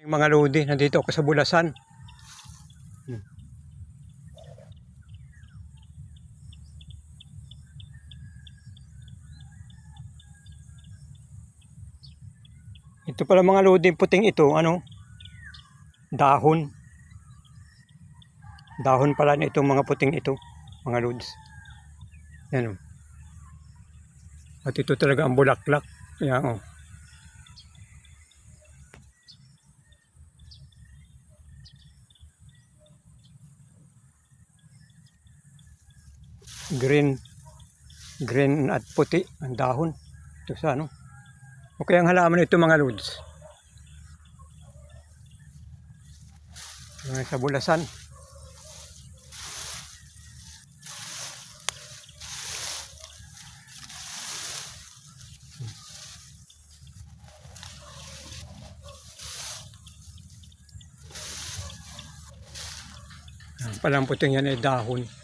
Yung mga lodi, nandito ako sa Bulasan. Ito pala mga lodi, puting ito, ano? Dahon. Dahon pala na itong mga puting ito, mga lods. Yan o. At ito talaga ang bulaklak. Yan o. Green at puti ang dahon. Ito sa ano. Okay ang halaman ito mga lods. Sa Bulasan. Palang puting yan ay dahon.